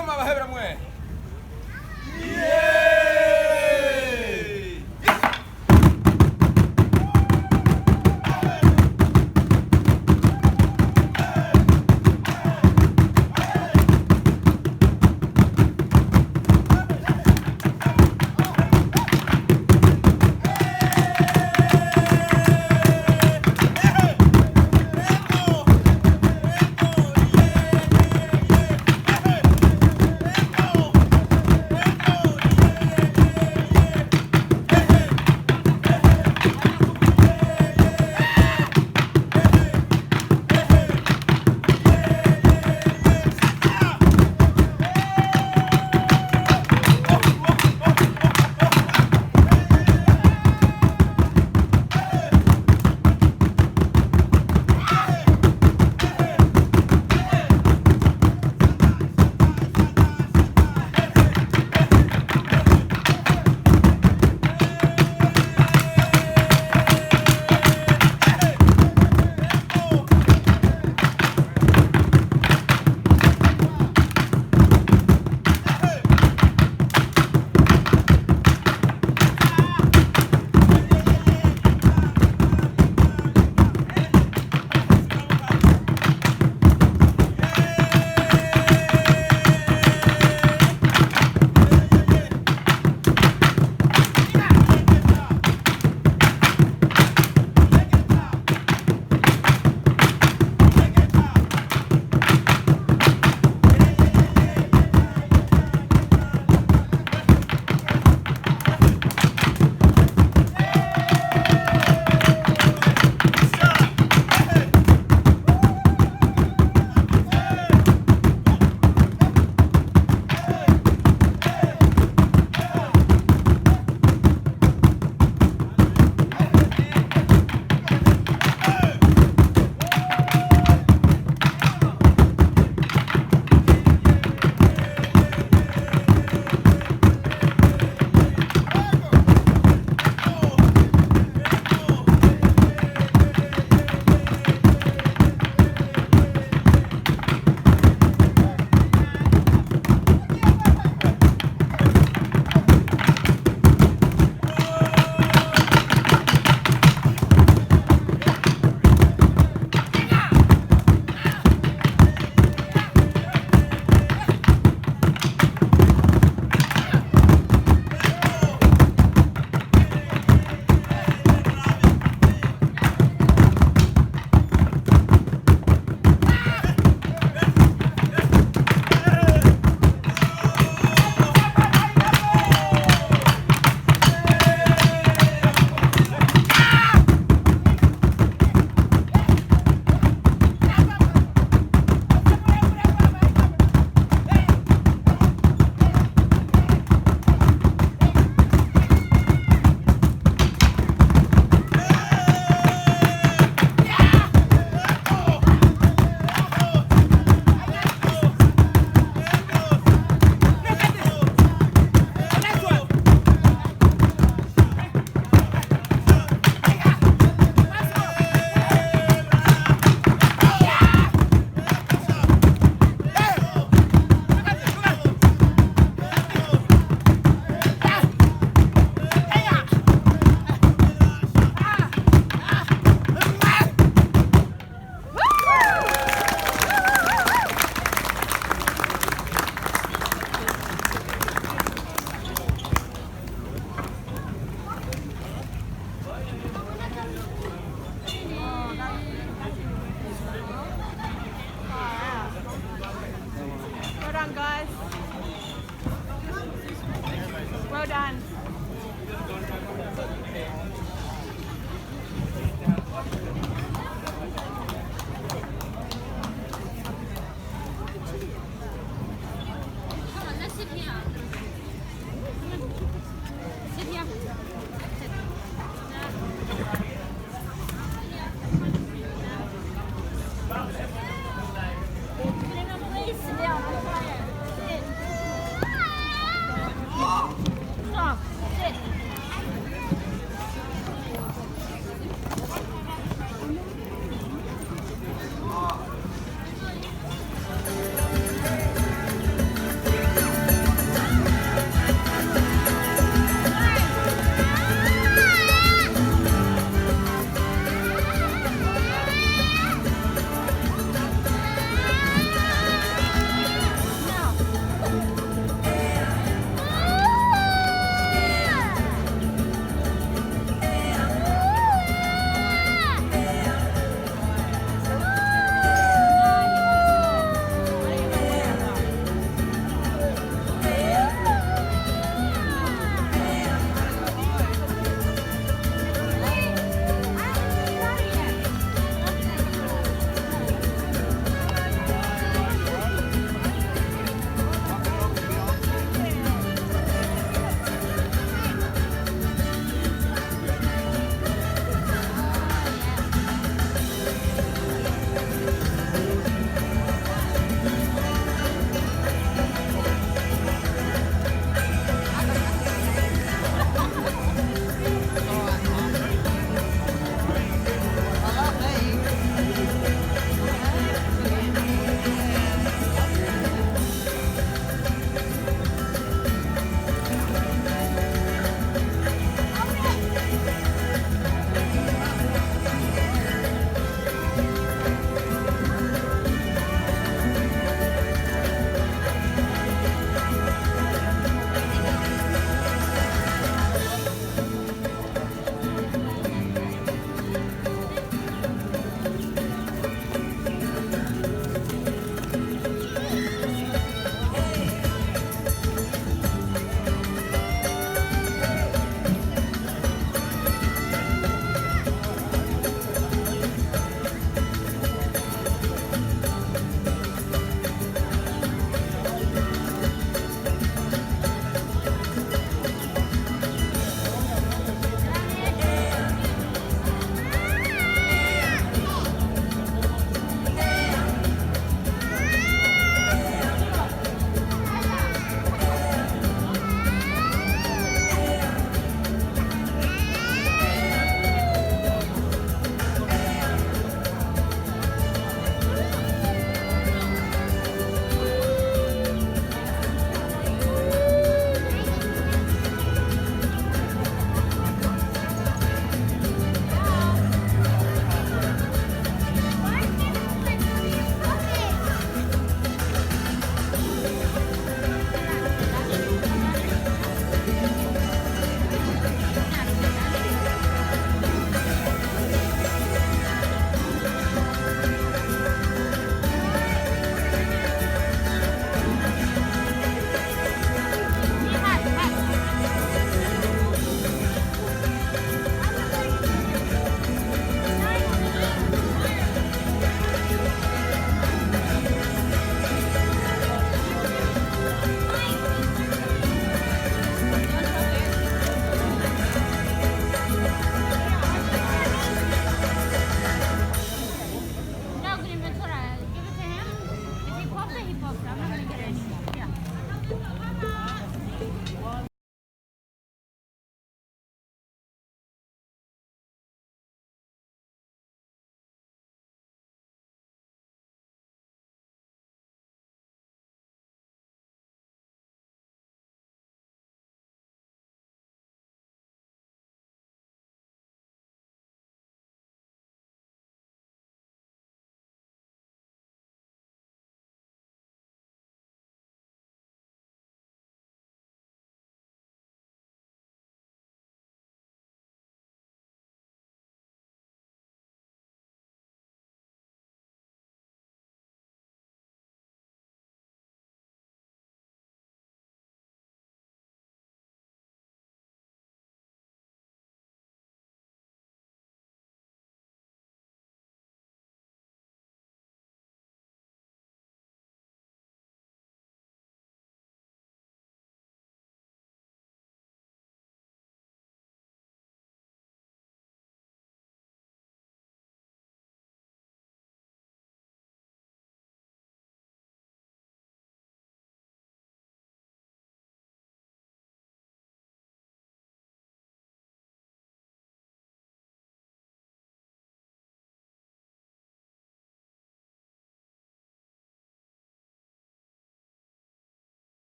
[SPEAKER 9] Welcome abahebra mwe.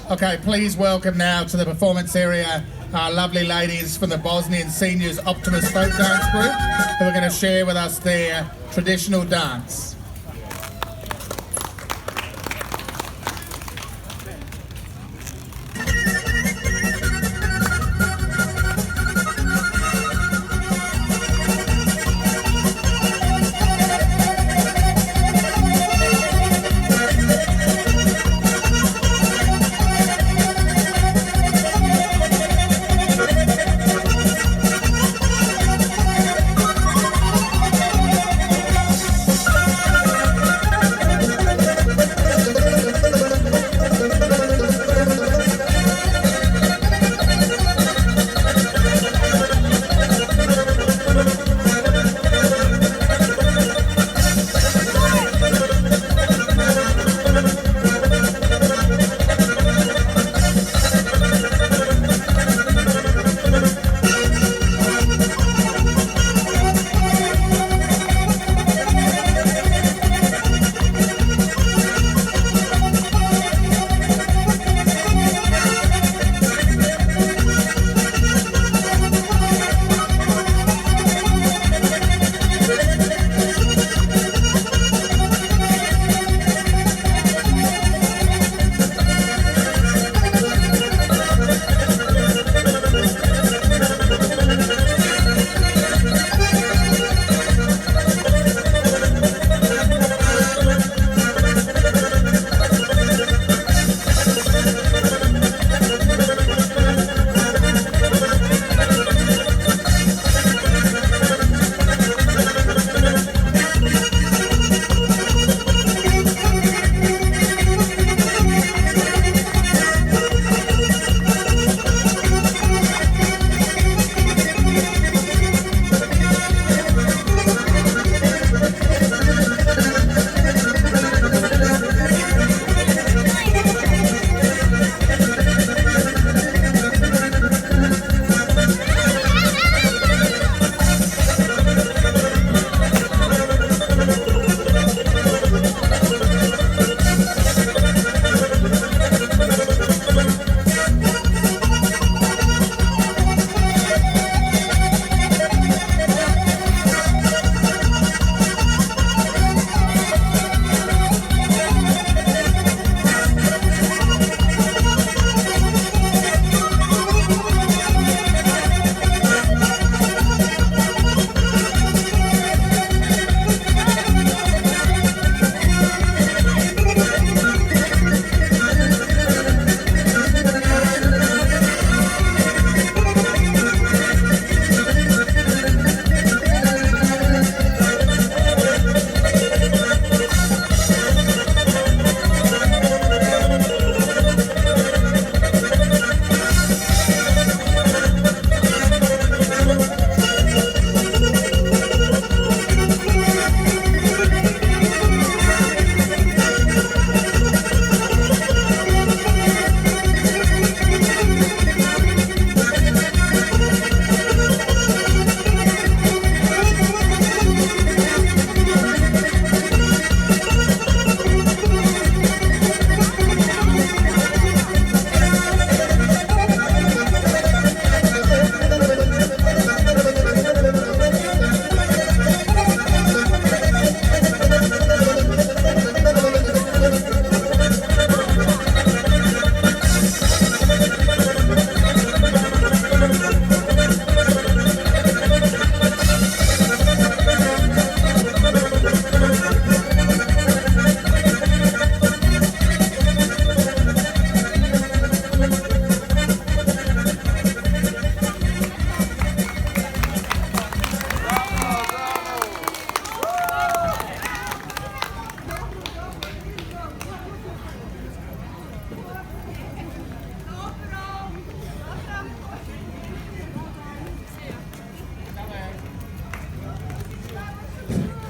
[SPEAKER 1] Okay, please welcome now to the performance area our lovely ladies from the Bosnian Seniors Optimist Folk Dance Group who are going to share with us their traditional dance.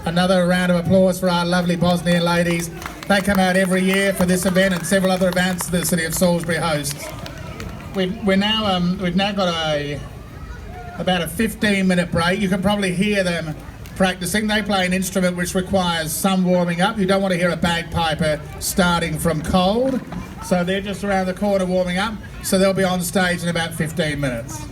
[SPEAKER 1] Another round of applause for our lovely Bosnian ladies. They come out every year for this event and several other events the City of Salisbury hosts. We've now got about a 15-minute break. You can probably hear them practicing. They play an instrument which requires some warming up. You don't want to hear a bagpiper starting from cold. So they're just around the corner warming up. So they'll be on stage in about 15 minutes.